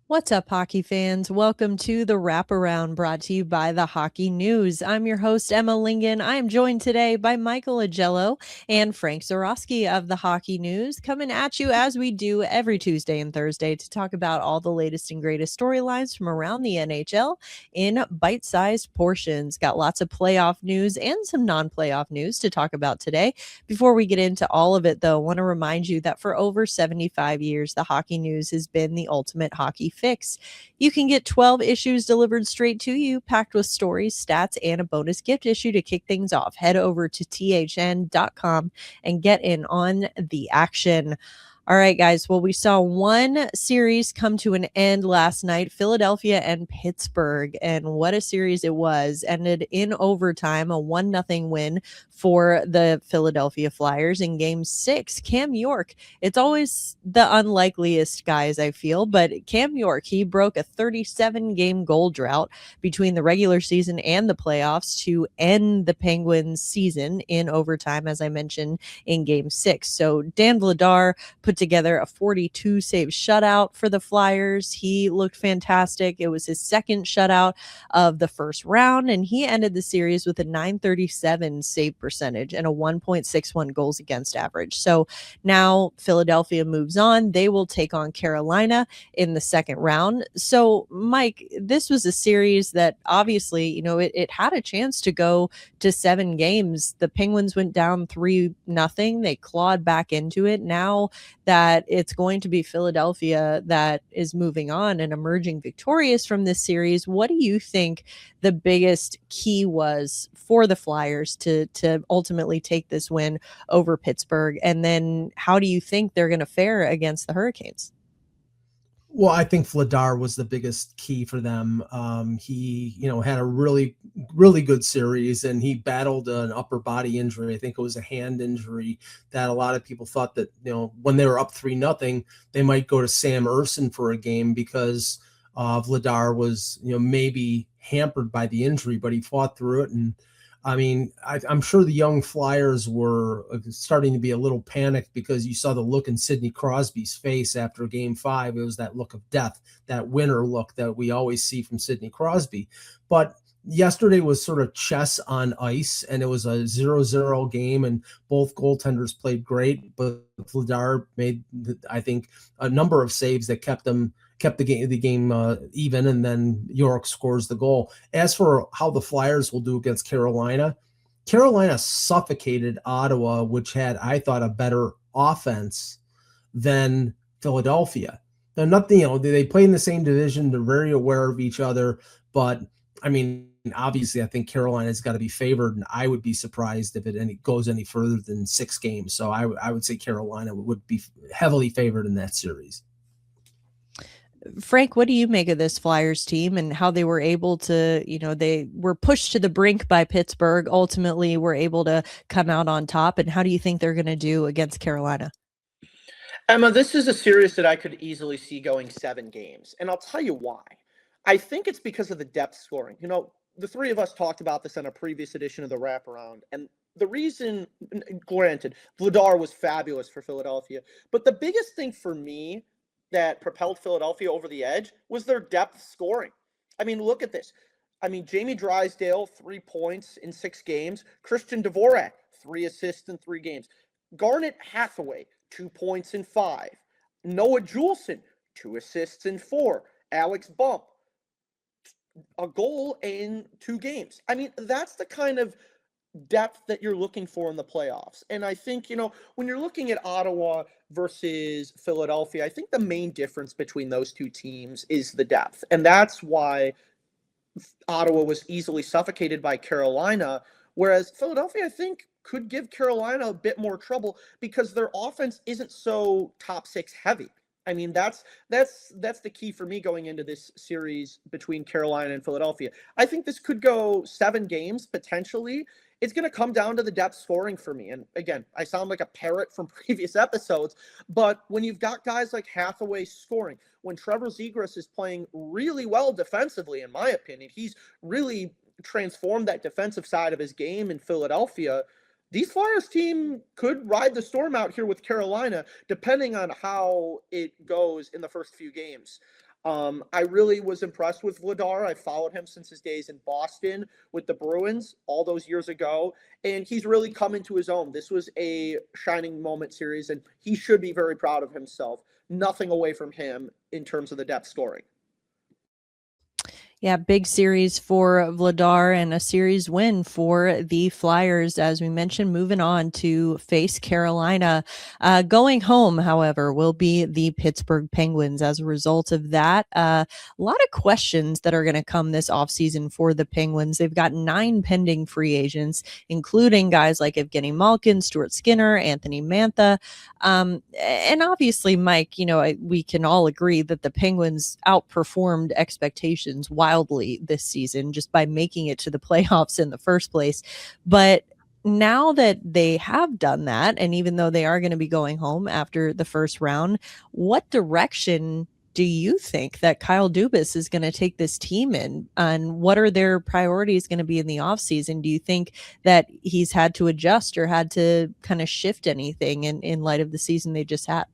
What's up, hockey fans? Welcome to the Wraparound brought to you by the Hockey News. I'm your host, Emma Lingan. I am joined today by Michael Augello and Frank Zawrazky of the Hockey News, coming at you as we do every Tuesday and Thursday to talk about all the latest and greatest storylines from around the NHL in bite sized portions. Got lots of playoff news and some non playoff news to talk about today. Before we get into all of it, though, I want to remind you that for over 75 years, the Hockey News has been the ultimate hockey fix. You can get 12 issues delivered straight to you, packed with stories, stats, and a bonus gift issue to kick things off. Head over to thn.com and get in on the action. All right, guys. Well, we saw one series come to an end last night, Philadelphia and Pittsburgh, and what a series it was. Ended in overtime, a 1-0 win for the Philadelphia Flyers in game 6. Cam York, it's always the unlikeliest guys, I feel, but Cam York, he broke a 37-game goal drought between the regular season and the playoffs to end the Penguins season in overtime, as I mentioned, in game 6. So Dan Vladar put together a 42 save shutout for the Flyers. He looked fantastic. It was his second shutout of the first round, and he ended the series with a 937 save percentage and a 1.61 goals against average. So now Philadelphia moves on. They will take on Carolina in the second round. So, Mike, this was a series that obviously, it had a chance to go to 7 games. The Penguins went down 3-0. They clawed back into it. Now that it's going to be Philadelphia that is moving on and emerging victorious from this series, what do you think the biggest key was for the Flyers to ultimately take this win over Pittsburgh? And then how do you think they're going to fare against the Hurricanes? Well, I think Vladar was the biggest key for them. He, had a really, really good series, and he battled an upper body injury. I think it was a hand injury that a lot of people thought that, when they were up 3-0, they might go to Sam Urson for a game because Vladar was, maybe hampered by the injury, but he fought through it. And I mean, I'm sure the young Flyers were starting to be a little panicked because you saw the look in Sidney Crosby's face after Game 5. It was that look of death, that winner look that we always see from Sidney Crosby. But yesterday was sort of chess on ice, and it was a 0-0 game, and both goaltenders played great, but Vladar made, I think, a number of saves that kept the game even, and then York scores the goal. As for how the Flyers will do against Carolina, Carolina suffocated Ottawa, which had, I thought, a better offense than Philadelphia. Now, nothing, they play in the same division. They're very aware of each other, but I mean, obviously, I think Carolina's got to be favored, and I would be surprised if it goes any further than 6 games. So I would say Carolina would be heavily favored in that series. Frank, what do you make of this Flyers team and how they were able to, they were pushed to the brink by Pittsburgh, ultimately were able to come out on top? And how do you think they're going to do against Carolina? Emma, this is a series that I could easily see going 7 games, and I'll tell you why. I think it's because of the depth scoring. The three of us talked about this on a previous edition of the Wraparound, and the reason, granted, Vladar was fabulous for Philadelphia, but the biggest thing for me that propelled Philadelphia over the edge was their depth scoring. I mean, look at this. I mean, Jamie Drysdale, 3 points in 6 games. Christian Dvorak, 3 assists in 3 games. Garnet Hathaway, 2 points in 5. Noah Juleson, 2 assists in 4. Alex Bump, a goal in 2 games. I mean, that's the kind of depth that you're looking for in the playoffs. And I think, when you're looking at Ottawa versus Philadelphia, I think the main difference between those two teams is the depth. And that's why Ottawa was easily suffocated by Carolina, whereas Philadelphia, I think, could give Carolina a bit more trouble because their offense isn't so top 6 heavy. I mean, that's the key for me going into this series between Carolina and Philadelphia. I think this could go 7 games potentially. It's going to come down to the depth scoring for me. And again, I sound like a parrot from previous episodes, but when you've got guys like Hathaway scoring, when Trevor Zegras is playing really well defensively, in my opinion, he's really transformed that defensive side of his game in Philadelphia. These Flyers team could ride the storm out here with Carolina, depending on how it goes in the first few games. I really was impressed with Vladar. I followed him since his days in Boston with the Bruins all those years ago, and he's really come into his own. This was a shining moment series, and he should be very proud of himself. Nothing away from him in terms of the depth scoring. Yeah, big series for Vladar and a series win for the Flyers, as we mentioned, moving on to face Carolina. Going home, however, will be the Pittsburgh Penguins. As a result of that, a lot of questions that are going to come this offseason for the Penguins. They've got 9 pending free agents, including guys like Evgeny Malkin, Stuart Skinner, Anthony Mantha. And obviously, Mike, we can all agree that the Penguins outperformed expectations wildly this season just by making it to the playoffs in the first place. But now that they have done that, and even though they are going to be going home after the first round, what direction do you think that Kyle Dubas is going to take this team in, and what are their priorities going to be in the offseason? Do you think that he's had to adjust or had to kind of shift anything in light of the season they just had?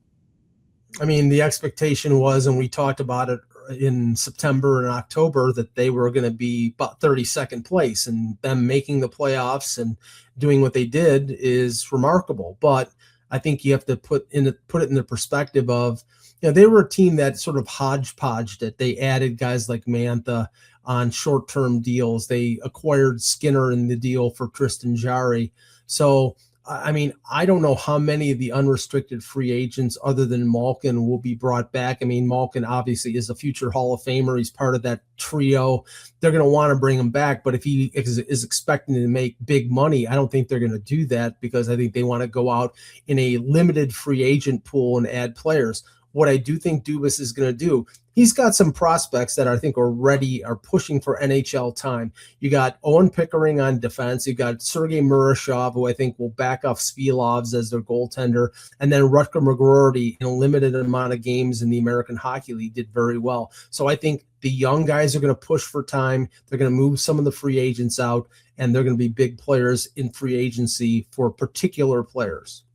I mean, the expectation was, and we talked about it in September and October, that they were going to be about 32nd place, and them making the playoffs and doing what they did is remarkable. But I think you have to put it in the perspective of, they were a team that sort of hodgepodged it. They added guys like Mantha on short-term deals. They acquired Skinner in the deal for Tristan Jarry. So, I mean, I don't know how many of the unrestricted free agents other than Malkin will be brought back. I mean, Malkin obviously is a future Hall of Famer. He's part of that trio. They're going to want to bring him back. But if he is expecting to make big money, I don't think they're going to do that, because I think they want to go out in a limited free agent pool and add players. What I do think Dubas is going to do, he's got some prospects that I think are pushing for NHL time. You got Owen Pickering on defense. You got Sergei Murashov, who I think will back off Svilovs as their goaltender. And then Rutger McGroarty, in a limited amount of games in the American Hockey League, did very well. So I think the young guys are going to push for time. They're going to move some of the free agents out, and they're going to be big players in free agency for particular players.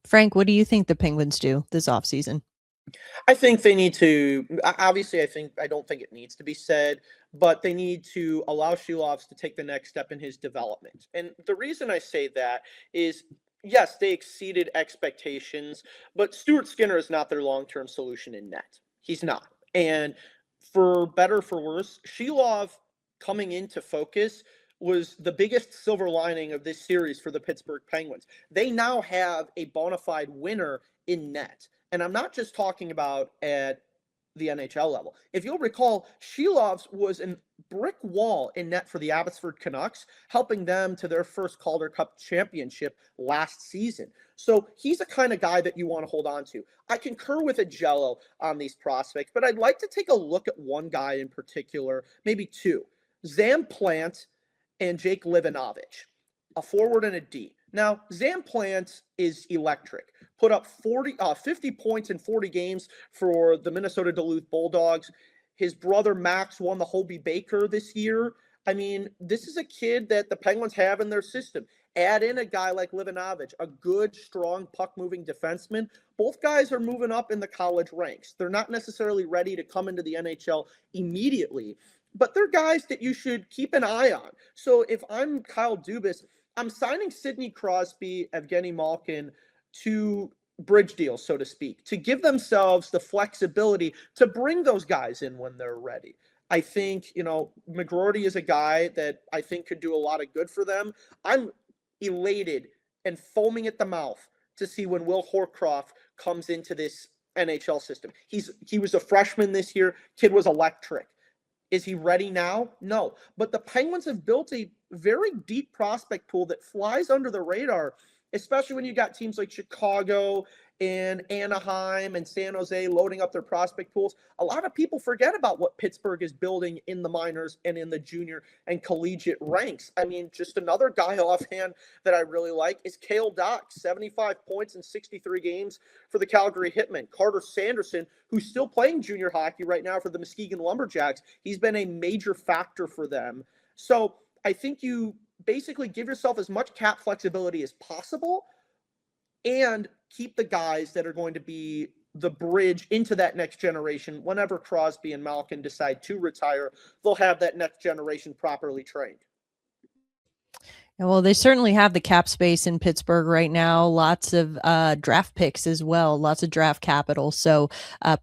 Frank, what do you think the Penguins do this offseason? I think they need to, obviously, I don't think it needs to be said, but they need to allow Svilovs to take the next step in his development. And the reason I say that is, yes, they exceeded expectations, but Stuart Skinner is not their long-term solution in net. He's not. And for better or for worse, Svilov coming into focus was the biggest silver lining of this series for the Pittsburgh Penguins. They now have a bona fide winner in net. And I'm not just talking about at the NHL level. If you'll recall, Svilovs was a brick wall in net for the Abbotsford Canucks, helping them to their first Calder Cup championship last season. So he's the kind of guy that you want to hold on to. I concur with Augello on these prospects, but I'd like to take a look at one guy in particular, maybe two. Zam Plant and Jake Livanovich, a forward and a D. Now, Zam Plant is electric. Put up 50 points in 40 games for the Minnesota Duluth Bulldogs. His brother Max won the Hobey Baker this year. I mean, this is a kid that the Penguins have in their system. Add in a guy like Livanovich, a good, strong, puck-moving defenseman. Both guys are moving up in the college ranks. They're not necessarily ready to come into the NHL immediately, but they're guys that you should keep an eye on. So if I'm Kyle Dubas, I'm signing Sidney Crosby, Evgeny Malkin to bridge deals, so to speak, to give themselves the flexibility to bring those guys in when they're ready. I think, McGroarty is a guy that I think could do a lot of good for them. I'm elated and foaming at the mouth to see when Will Horcroft comes into this NHL system. He was a freshman this year. Kid was electric. Is he ready now? No. But the Penguins have built a very deep prospect pool that flies under the radar, especially when you got teams like Chicago and Anaheim and San Jose loading up their prospect pools. A lot of people forget about what Pittsburgh is building in the minors and in the junior and collegiate ranks. I mean, just another guy offhand that I really like is Cale Dock, 75 points in 63 games for the Calgary Hitmen. Carter Sanderson, who's still playing junior hockey right now for the Muskegon Lumberjacks. He's been a major factor for them. So I think you basically give yourself as much cap flexibility as possible and keep the guys that are going to be the bridge into that next generation. Whenever Crosby and Malkin decide to retire, they'll have that next generation properly trained. Well, they certainly have the cap space in Pittsburgh right now. Lots of draft picks as well, lots of draft capital. So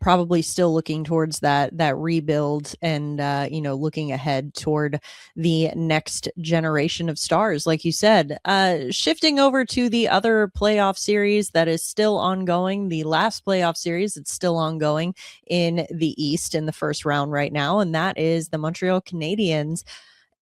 probably still looking towards that rebuild and looking ahead toward the next generation of stars, like you said. Shifting over to the other playoff series that is still ongoing, the last playoff series that's still ongoing in the East in the first round right now, and that is the Montreal Canadiens.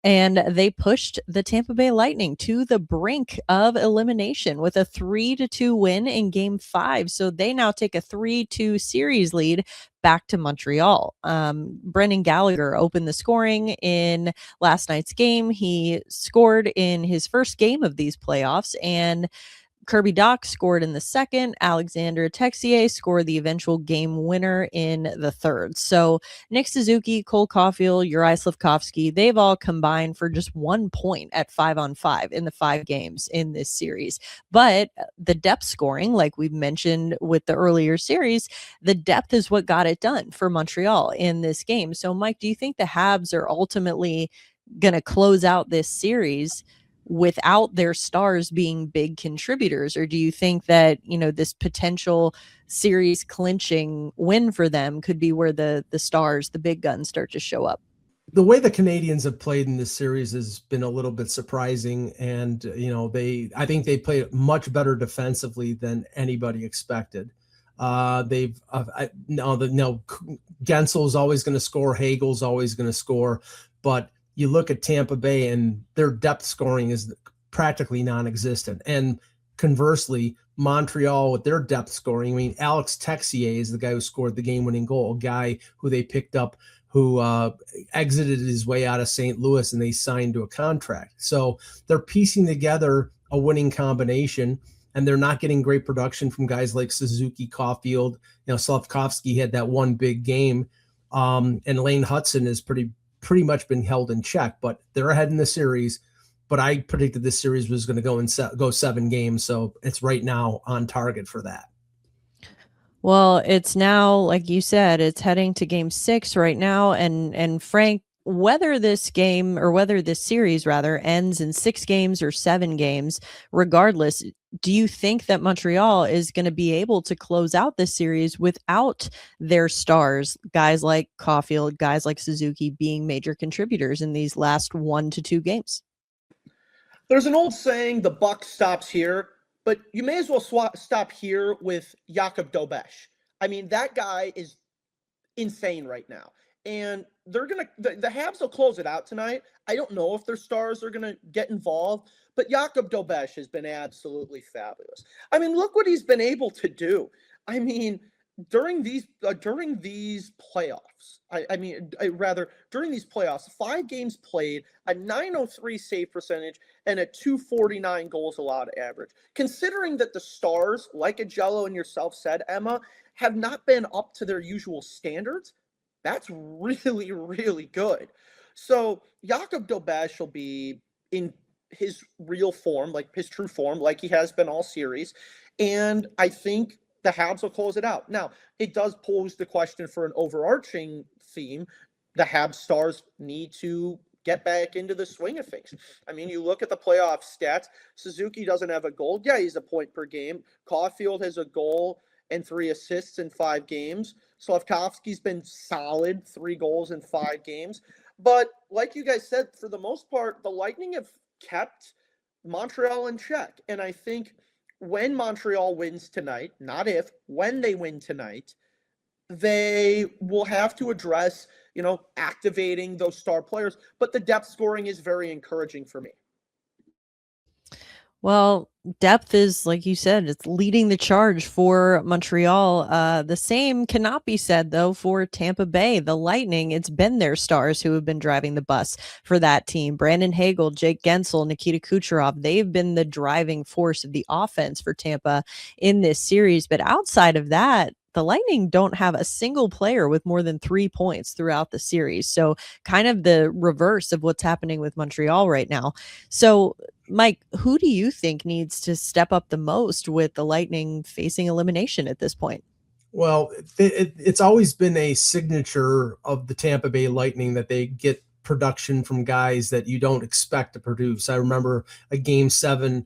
And they pushed the Tampa Bay Lightning to the brink of elimination with a 3-2 win in Game 5. So they now take a 3-2 series lead back to Montreal. Brendan Gallagher opened the scoring in last night's game. He scored in his first game of these playoffs, and Kirby Dach scored in the second. Alexander Texier scored the eventual game winner in the third. So Nick Suzuki, Cole Caulfield, Uri Slafkovsky, they've all combined for just 1 point at 5-on-5 in the 5 games in this series. But the depth scoring, like we've mentioned with the earlier series, the depth is what got it done for Montreal in this game. So Mike, do you think the Habs are ultimately going to close out this series without their stars being big contributors? Or do you think that, this potential series clinching win for them could be where the stars, the big guns, start to show up? The way the Canadiens have played in this series has been a little bit surprising. And, I think they played much better defensively than anybody expected. Gensel's always going to score. Hagel's always going to score, but you look at Tampa Bay and their depth scoring is practically non-existent. And conversely, Montreal with their depth scoring, I mean, Alex Texier is the guy who scored the game-winning goal, a guy who they picked up who exited his way out of St. Louis and they signed to a contract. So they're piecing together a winning combination, and they're not getting great production from guys like Suzuki, Caulfield. Slafkovsky had that one big game, and Lane Hudson is pretty much been held in check, but they're ahead in the series. But I predicted this series was going to go 7 games, so it's right now on target for that. Well, it's now, like you said, it's heading to Game 6 right now, and Frank, whether this game, or whether this series rather, ends in 6 games or 7 games, regardless, do you think that Montreal is going to be able to close out this series without their stars, guys like Caulfield, guys like Suzuki, being major contributors in these last 1 to 2 games? There's an old saying, the buck stops here, but you may as well stop here with Jakub Dobesh. I mean, that guy is insane right now. And they're going to, the Habs will close it out tonight. I don't know if their stars are going to get involved, but Jakub Dobesh has been absolutely fabulous. I mean, look what he's been able to do. I mean, during these playoffs, during these playoffs, 5 games played, a .903 save percentage, and a .249 goals allowed average. Considering that the stars, like Augello and yourself said, Emma, have not been up to their usual standards, that's really, really good. So Jakub Dobesh will be in his real form, like his true form, like he has been all series. And I think the Habs will close it out. Now, it does pose the question for an overarching theme. The Habs stars need to get back into the swing of things. I mean, you look at the playoff stats, Suzuki doesn't have a goal. Yeah, he's a point per game. Caulfield has a goal and 3 assists in 5 games. Slafkovsky's been solid, 3 goals in 5 games. But like you guys said, for the most part, the Lightning have kept Montreal in check. And I think when Montreal wins tonight, not if, when they win tonight, they will have to address, activating those star players. But the depth scoring is very encouraging for me. Well, depth is, like you said, it's leading the charge for Montreal. The same cannot be said, though, for Tampa Bay. The Lightning, it's been their stars who have been driving the bus for that team. Brandon Hagel, Jake Gensel, Nikita Kucherov, they've been the driving force of the offense for Tampa in this series. But outside of that, the Lightning don't have a single player with more than 3 points throughout the series. So kind of the reverse of what's happening with Montreal right now. So Mike, who do you think needs to step up the most with the Lightning facing elimination at this point? Well, it's always been a signature of the Tampa Bay Lightning that they get production from guys that you don't expect to produce. I remember a game 7,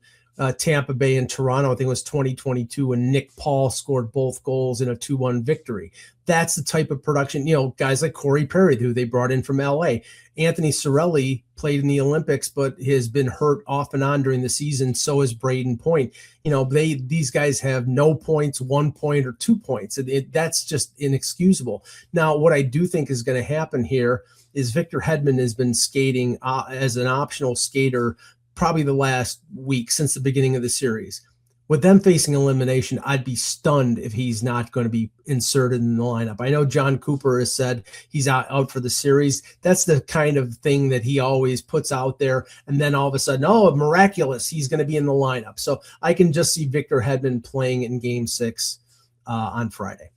Tampa Bay and Toronto, I think it was 2022, when Nick Paul scored both goals in a 2-1 victory. That's the type of production, guys like Corey Perry, who they brought in from LA. Anthony Cirelli played in the Olympics, but has been hurt off and on during the season. So is Braden Point. These guys have no points, 1 point or 2 points. That's just inexcusable. Now, what I do think is going to happen here is Victor Hedman has been skating as an optional skater probably the last week since the beginning of the series. With them facing elimination, I'd be stunned if he's not going to be inserted in the lineup. I know John Cooper has said he's out for the series. That's the kind of thing that he always puts out there. And then all of a sudden, miraculous, he's going to be in the lineup. So I can just see Victor Hedman playing in Game 6 on Friday.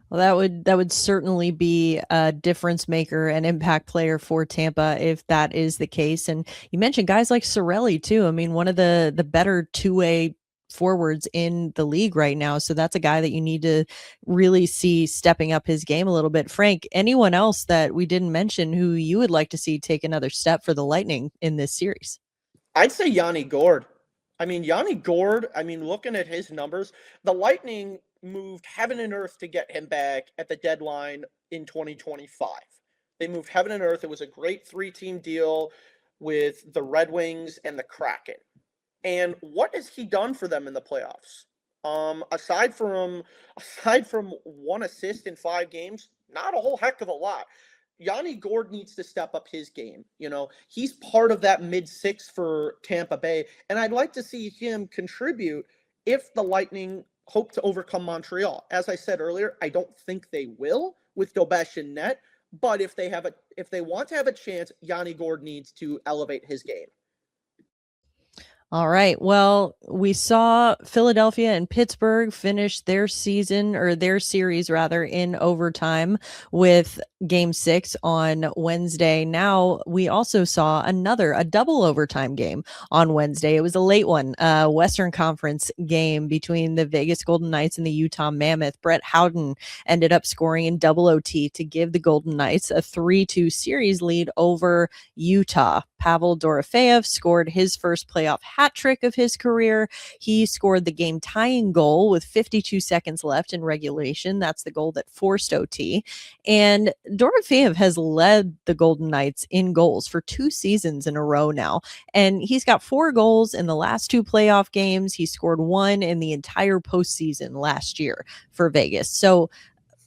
Well, that would certainly be a difference maker and impact player for Tampa if that is the case. And you mentioned guys like Cirelli too. I mean, one of the better two-way forwards in the league right now. So that's a guy that you need to really see stepping up his game a little bit. Frank, anyone else that we didn't mention who you would like to see take another step for the Lightning in this series? I'd say Yanni Gourde. Yanni Gourde, looking at his numbers, the Lightning moved heaven and earth to get him back at the deadline in 2025. They moved heaven and earth. It was a great 3-team deal with the Red Wings and the Kraken. And what has he done for them in the playoffs? Aside from 1 assist in 5 games, not a whole heck of a lot. Yanni Gourde needs to step up his game. He's part of that mid-6 for Tampa Bay, and I'd like to see him contribute if the Lightning hope to overcome Montreal. As I said earlier, I don't think they will with Dobesh in net, but if they want to have a chance, Yanni Gourde needs to elevate his game. All right. Well, we saw Philadelphia and Pittsburgh finish their season, or their series rather, in overtime with Game 6 on Wednesday. Now we also saw a double overtime game on Wednesday. It was a late one, Western Conference game between the Vegas Golden Knights and the Utah Mammoth. Brett Howden ended up scoring in double OT to give the Golden Knights a 3-2 series lead over Utah. Pavel Dorofeyev scored his first playoff hat trick of his career. He scored the game tying goal with 52 seconds left in regulation. That's the goal that forced OT. And Dorofeyev has led the Golden Knights in goals for 2 seasons in a row now. And he's got 4 goals in the last 2 playoff games. He scored 1 in the entire postseason last year for Vegas. So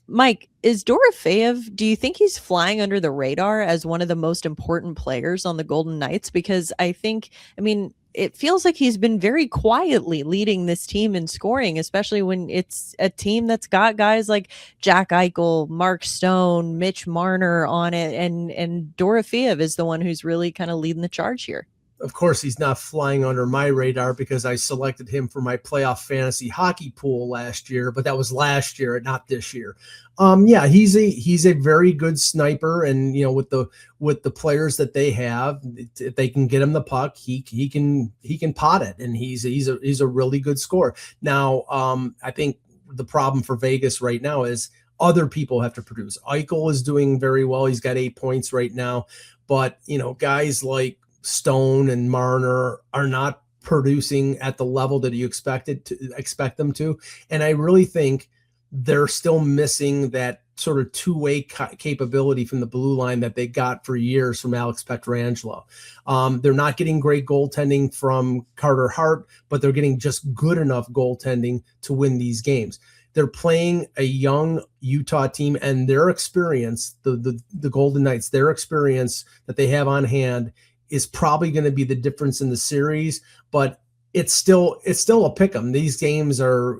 Mike, is Dorofeyev, do you think he's flying under the radar as one of the most important players on the Golden Knights? Because it feels like he's been very quietly leading this team in scoring, especially when it's a team that's got guys like Jack Eichel, Mark Stone, Mitch Marner on it, and Dorofeyev is the one who's really kind of leading the charge here. Of course, he's not flying under my radar because I selected him for my playoff fantasy hockey pool last year, but that was last year, not this year. He's a very good sniper, and with the players that they have, if they can get him the puck, he can pot it, and he's a really good scorer. Now, I think the problem for Vegas right now is other people have to produce. Eichel is doing very well; he's got 8 points right now, but guys like Stone and Marner are not producing at the level that you expect them to. And I really think they're still missing that sort of two-way capability from the blue line that they got for years from Alex Pietrangelo. They're not getting great goaltending from Carter Hart, but they're getting just good enough goaltending to win these games. They're playing a young Utah team, and their experience, the Golden Knights, their experience that they have on hand is probably going to be the difference in the series, but it's still a pick 'em. These games are,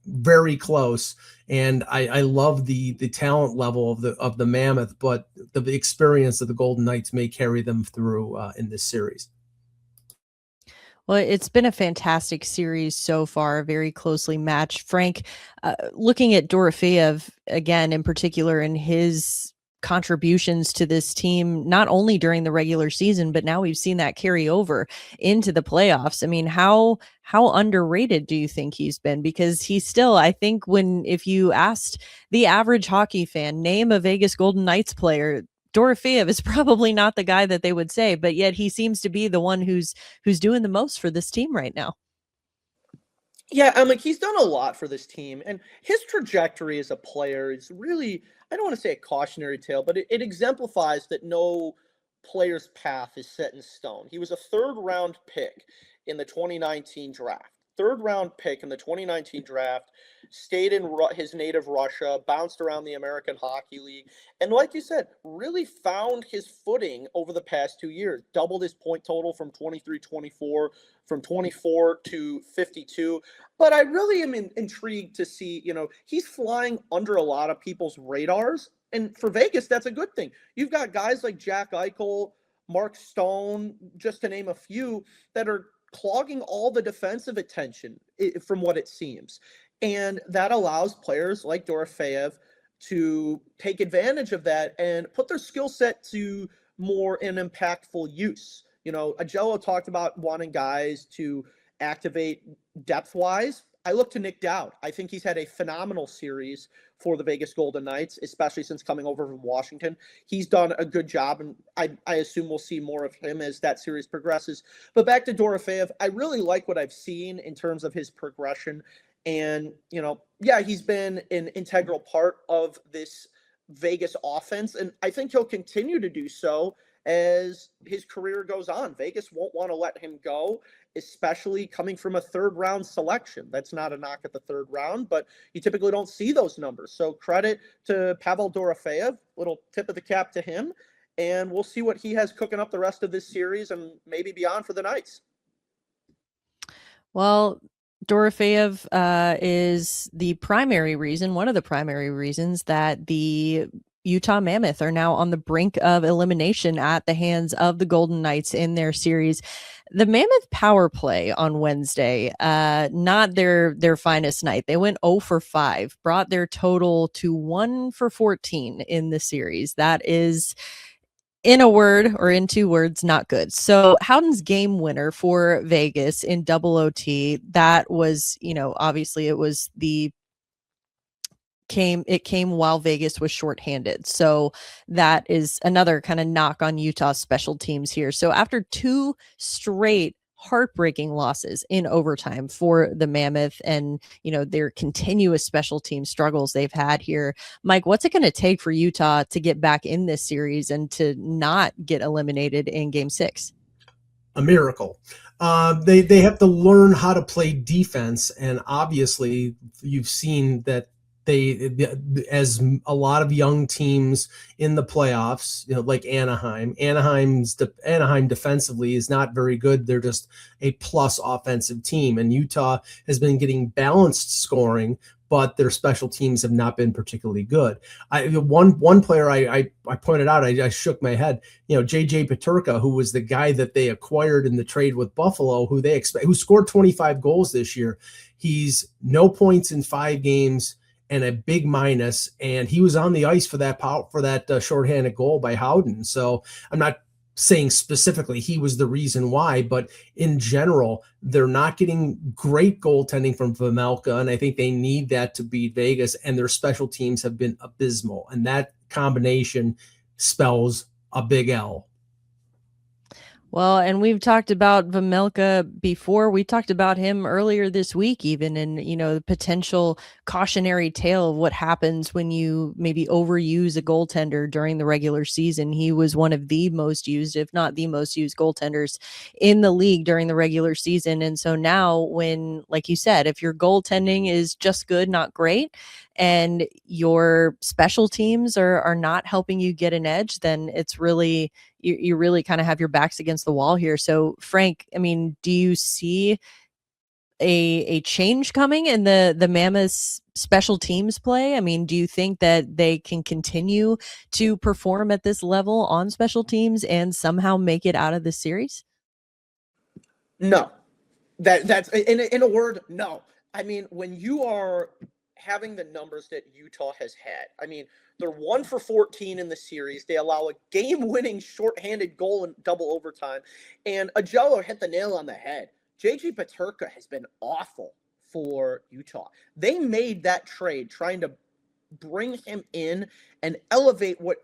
very close, and I love the talent level of the Mammoth, but the experience of the Golden Knights may carry them through in this series. Well, it's been a fantastic series so far, very closely matched. Frank, looking at Dorofeyev again, in particular in his contributions to this team, not only during the regular season, but now we've seen that carry over into the playoffs. I mean, how underrated do you think he's been? Because he's still, I think, if you asked the average hockey fan, name a Vegas Golden Knights player, Dorofeyev is probably not the guy that they would say, but yet he seems to be the one who's doing the most for this team right now. Yeah, I'm like, he's done a lot for this team, and his trajectory as a player is really, I don't want to say a cautionary tale, but it exemplifies that no player's path is set in stone. He was a third round pick in the 2019 draft. Third round pick in the 2019 draft, stayed in his native Russia, bounced around the American Hockey League, and like you said, really found his footing over the past 2 years. Doubled his point total from 23-24, from 24 to 52. But I really am intrigued to see, he's flying under a lot of people's radars. And for Vegas, that's a good thing. You've got guys like Jack Eichel, Mark Stone, just to name a few, that are clogging all the defensive attention from what it seems. And that allows players like Dorofeyev to take advantage of that and put their skill set to more an impactful use. Augello talked about wanting guys to activate depth-wise. I look to Nick Dowd. I think he's had a phenomenal series for the Vegas Golden Knights, especially since coming over from Washington. He's done a good job, and I assume we'll see more of him as that series progresses. But back to Dorofeyev, I really like what I've seen in terms of his progression. And, he's been an integral part of this Vegas offense, and I think he'll continue to do so as his career goes on. Vegas won't want to let him go, especially coming from a third-round selection. That's not a knock at the third round, but you typically don't see those numbers. So credit to Pavel Dorofeyev, little tip of the cap to him, and we'll see what he has cooking up the rest of this series and maybe beyond for the Knights. Well, Dorofeyev is one of the primary reasons that the Utah Mammoth are now on the brink of elimination at the hands of the Golden Knights in their series. The Mammoth power play on Wednesday, not their finest night. They went 0 for 5, brought their total to 1 for 14 in the series. That is, in a word or in 2 words, not good. So Howden's game winner for Vegas in double OT, that was, obviously it came while Vegas was shorthanded. So that is another kind of knock on Utah's special teams here. So after 2 straight heartbreaking losses in overtime for the Mammoth and, their continuous special team struggles they've had here, Mike, what's it going to take for Utah to get back in this series and to not get eliminated in Game 6? A miracle. They have to learn how to play defense, and obviously you've seen that as a lot of young teams in the playoffs, like Anaheim defensively is not very good. They're just a plus offensive team, and Utah has been getting balanced scoring, but their special teams have not been particularly good. One player I pointed out, I shook my head. JJ Peterka, who was the guy that they acquired in the trade with Buffalo, who scored 25 goals this year. He's no points in 5 games and a big minus, and he was on the ice for that shorthanded goal by Howden. So I'm not saying specifically he was the reason why, but in general, they're not getting great goaltending from Vejmelka, and I think they need that to beat Vegas, and their special teams have been abysmal, and that combination spells a big L. Well, and we've talked about Vejmelka before. We talked about him earlier this week, even in, the potential cautionary tale of what happens when you maybe overuse a goaltender during the regular season. He was one of the most used, if not the most used goaltenders in the league during the regular season. And so now when, like you said, if your goaltending is just good, not great, and your special teams are not helping you get an edge, then it's really, you really kind of have your backs against the wall here. So Frank, I mean, do you see a change coming in the Mammoths special teams play? I mean, do you think that they can continue to perform at this level on special teams and somehow make it out of the series? No, that's in a word, no. I mean, when you are having the numbers that Utah has had. I mean, they're 1 for 14 in the series. They allow a game-winning shorthanded goal in double overtime. And Augello hit the nail on the head. J.J. Peterka has been awful for Utah. They made that trade trying to bring him in and elevate what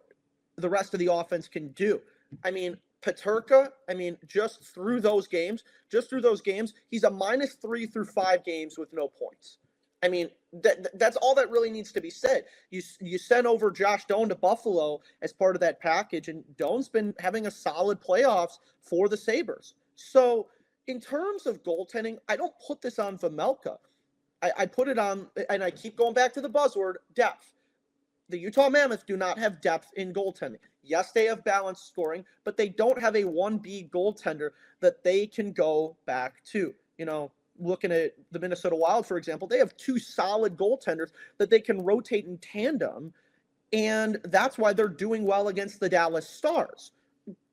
the rest of the offense can do. I mean, Peterka, just through those games, he's a -3 through 5 games with no points. I mean, that's all that really needs to be said. You sent over Josh Doan to Buffalo as part of that package, and Doan's been having a solid playoffs for the Sabres. So in terms of goaltending, I don't put this on Vejmelka. I put it on, and I keep going back to the buzzword, depth. The Utah Mammoth do not have depth in goaltending. Yes, they have balanced scoring, but they don't have a 1B goaltender that they can go back to. Looking at the Minnesota Wild, for example, they have 2 solid goaltenders that they can rotate in tandem, and that's why they're doing well against the Dallas Stars.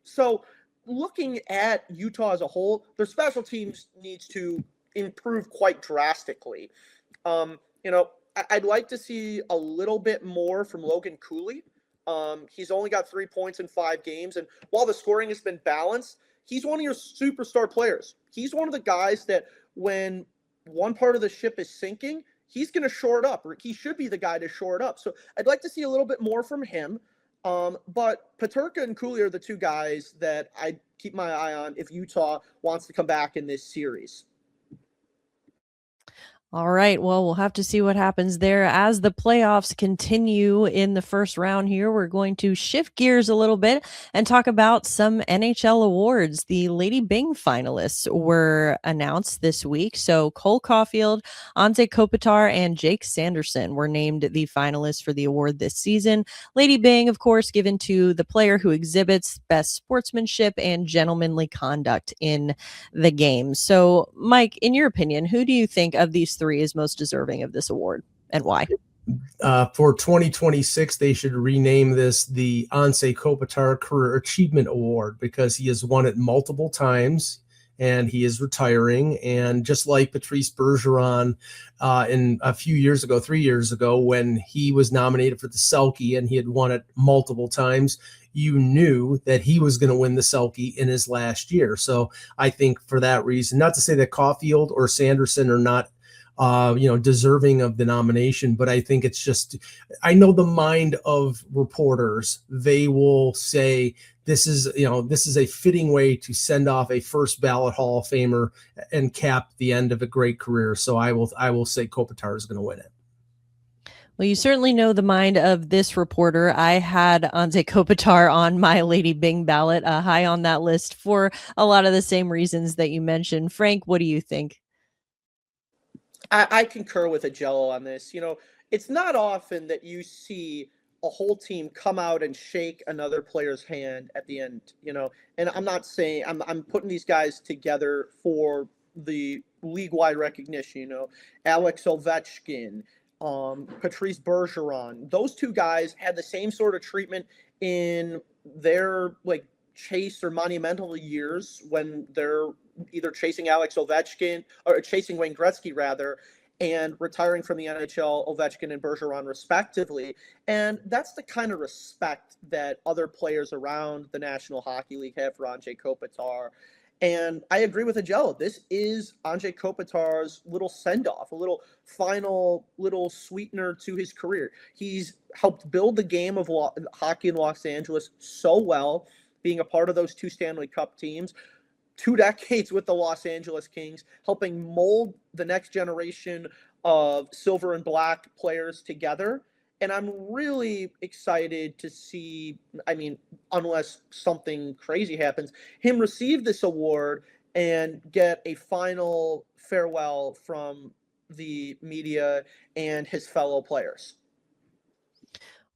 So looking at Utah as a whole, their special teams needs to improve quite drastically. I'd like to see a little bit more from Logan Cooley. He's only got 3 points in 5 games, and while the scoring has been balanced, he's one of your superstar players. He's one of the guys that when one part of the ship is sinking, he's going to shore it up, or he should be the guy to shore it up. So I'd like to see a little bit more from him. But Peterka and Cooley are the 2 guys that I keep my eye on if Utah wants to come back in this series. All right. Well, we'll have to see what happens there as the playoffs continue in the first round here. We're going to shift gears a little bit and talk about some NHL awards. The Lady Byng finalists were announced this week. So Cole Caulfield, Anze Kopitar, and Jake Sanderson were named the finalists for the award this season. Lady Byng, of course, given to the player who exhibits best sportsmanship and gentlemanly conduct in the game. So, Mike, in your opinion, who do you think of these 3 is most deserving of this award, and why? For 2026, they should rename this the Anze Kopitar Career Achievement Award, because he has won it multiple times and he is retiring. And just like Patrice Bergeron in a few years ago, 3 years ago, when he was nominated for the Selke and he had won it multiple times, you knew that he was going to win the Selke in his last year. So I think for that reason, not to say that Caulfield or Sanderson are not deserving of the nomination, but I think it's just, I know the mind of reporters. They will say this is a fitting way to send off a first ballot Hall of Famer and cap the end of a great career. So I will say Kopitar is going to win it. Well, you certainly know the mind of this reporter. I had Anze Kopitar on my Lady Byng ballot, high on that list for a lot of the same reasons that you mentioned. Frank, what do you think? I concur with Augello on this. It's not often that you see a whole team come out and shake another player's hand at the end, and I'm not saying I'm putting these guys together for the league-wide recognition, Alex Ovechkin, Patrice Bergeron. Those 2 guys had the same sort of treatment in their chase or monumental years when they're either chasing Alex Ovechkin or chasing Wayne Gretzky rather, and retiring from the NHL, Ovechkin and Bergeron respectively. And that's the kind of respect that other players around the National Hockey League have for Anze Kopitar. And I agree with Augello. This is Anze Kopitar's little send-off, a little final little sweetener to his career. He's helped build the game of hockey in Los Angeles so well, being a part of those 2 Stanley Cup teams, 2 decades with the Los Angeles Kings, helping mold the next generation of silver and black players together. And I'm really excited to see, unless something crazy happens, him receive this award and get a final farewell from the media and his fellow players.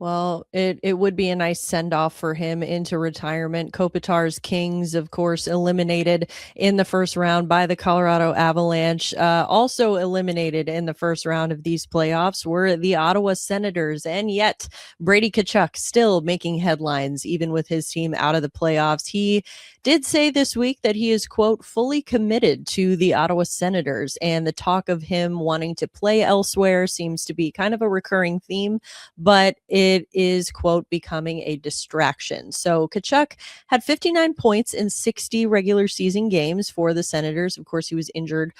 Well, it would be a nice send-off for him into retirement. Kopitar's Kings, of course, eliminated in the first round by the Colorado Avalanche. Also eliminated in the first round of these playoffs were the Ottawa Senators. And yet, Brady Tkachuk still making headlines, even with his team out of the playoffs. He did say this week that he is, quote, fully committed to the Ottawa Senators. And the talk of him wanting to play elsewhere seems to be kind of a recurring theme, but it is, quote, becoming a distraction. So Tkachuk had 59 points in 60 regular season games for the Senators. Of course, he was injured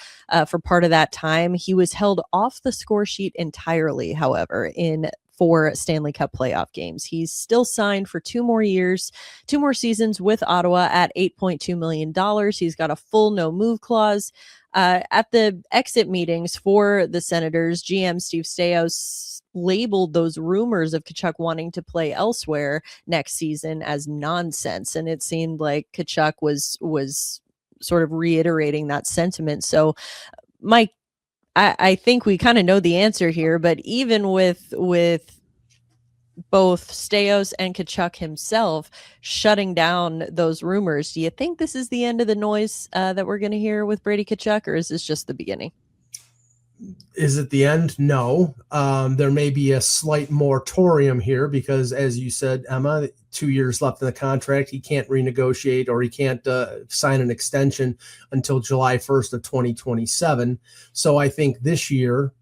for part of that time. He was held off the score sheet entirely, however, in 4 Stanley Cup playoff games. He's still signed for 2 more years, 2 more seasons with Ottawa at $8.2 million. He's got a full no move clause. At the exit meetings for the Senators, GM Steve Staios labeled those rumors of Tkachuk wanting to play elsewhere next season as nonsense. And it seemed like Tkachuk was sort of reiterating that sentiment. So, Mike, I think we kind of know the answer here, but even with both Staios and Tkachuk himself shutting down those rumors, do you think this is the end of the noise that we're going to hear with Brady Tkachuk, or is this just the beginning? Is it the end? No. There may be a slight moratorium here because, as you said, Emma, 2 years left in the contract. He can't renegotiate or he can't sign an extension until July 1st of 2027. So I think this year,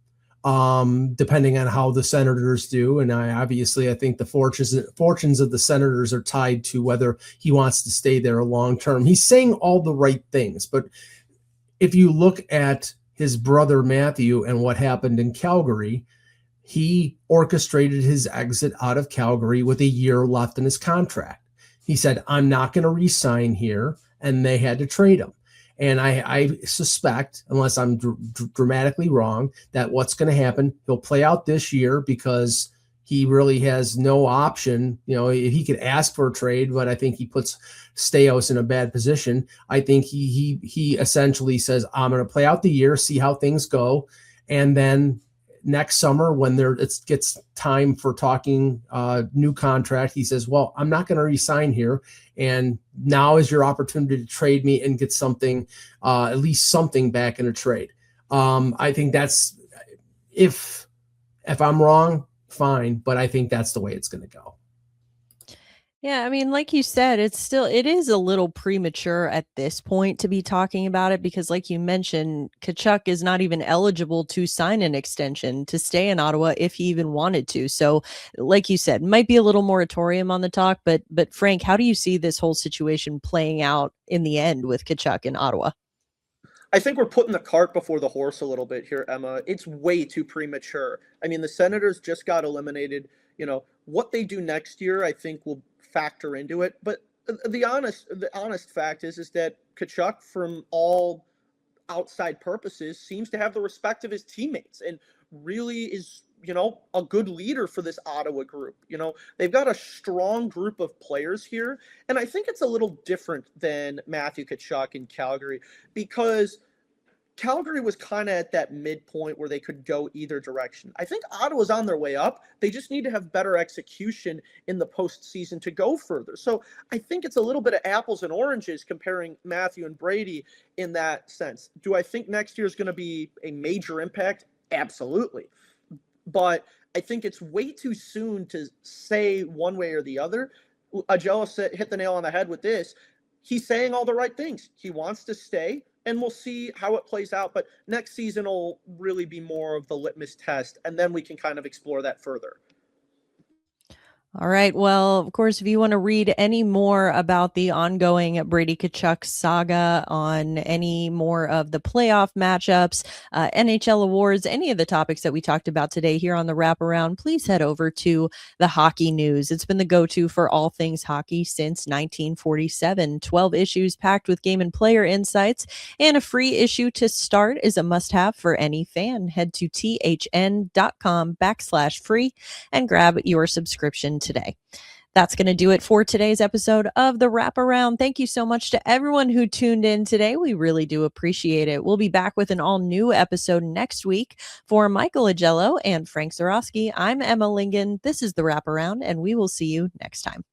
depending on how the Senators do, and I think the fortunes of the Senators are tied to whether he wants to stay there long term. He's saying all the right things, but if you look at his brother Matthew and what happened in Calgary, he orchestrated his exit out of Calgary with a year left in his contract. He said, I'm not going to re-sign here, and they had to trade him. And I suspect, unless I'm dramatically wrong, that what's going to happen, he'll play out this year because he really has no option. You know, he could ask for a trade, but I think he puts Staios in a bad position. I think he essentially says, I'm going to play out the year, see how things go. And then next summer, when it gets time for talking new contract, he says, well, I'm not going to re-sign here. And now is your opportunity to trade me and get something, at least something back in a trade. I think that's, if I'm wrong, fine, but I think that's the way it's going to go. Yeah, I mean, like you said, it is a little premature at this point to be talking about it because, like you mentioned, Tkachuk is not even eligible to sign an extension to stay in Ottawa if he even wanted to. So, like you said, might be a little moratorium on the talk. But Frank, how do you see this whole situation playing out in the end with Tkachuk in Ottawa? I think we're putting the cart before the horse a little bit here, Emma. It's way too premature. I mean, the Senators just got eliminated. You know, what they do next year, I think, will factor into it. But the honest fact is that Tkachuk, from all outside purposes, seems to have the respect of his teammates and really is, a good leader for this Ottawa group. They've got a strong group of players here. And I think it's a little different than Matthew Tkachuk in Calgary because Calgary was kind of at that midpoint where they could go either direction. I think Ottawa's on their way up. They just need to have better execution in the postseason to go further. So I think it's a little bit of apples and oranges comparing Matthew and Brady in that sense. Do I think next year is going to be a major impact? Absolutely. But I think it's way too soon to say one way or the other. Augello hit the nail on the head with this. He's saying all the right things. He wants to stay. And we'll see how it plays out. But next season will really be more of the litmus test. And then we can kind of explore that further. All right. Well, of course, if you want to read any more about the ongoing Brady Tkachuk saga, on any more of the playoff matchups, NHL awards, any of the topics that we talked about today here on the Wraparound, please head over to the Hockey News. It's been the go-to for all things hockey since 1947. 12 issues packed with game and player insights, and a free issue to start is a must-have for any fan. Head to thn.com/free and grab your subscription today. That's going to do it for today's episode of the Wraparound. Thank you so much to everyone who tuned in today. We really do appreciate it. We'll be back with an all new episode next week. For Michael Augello and Frank Zawrazky, I'm Emma Lingan. This is the Wraparound, and we will see you next time.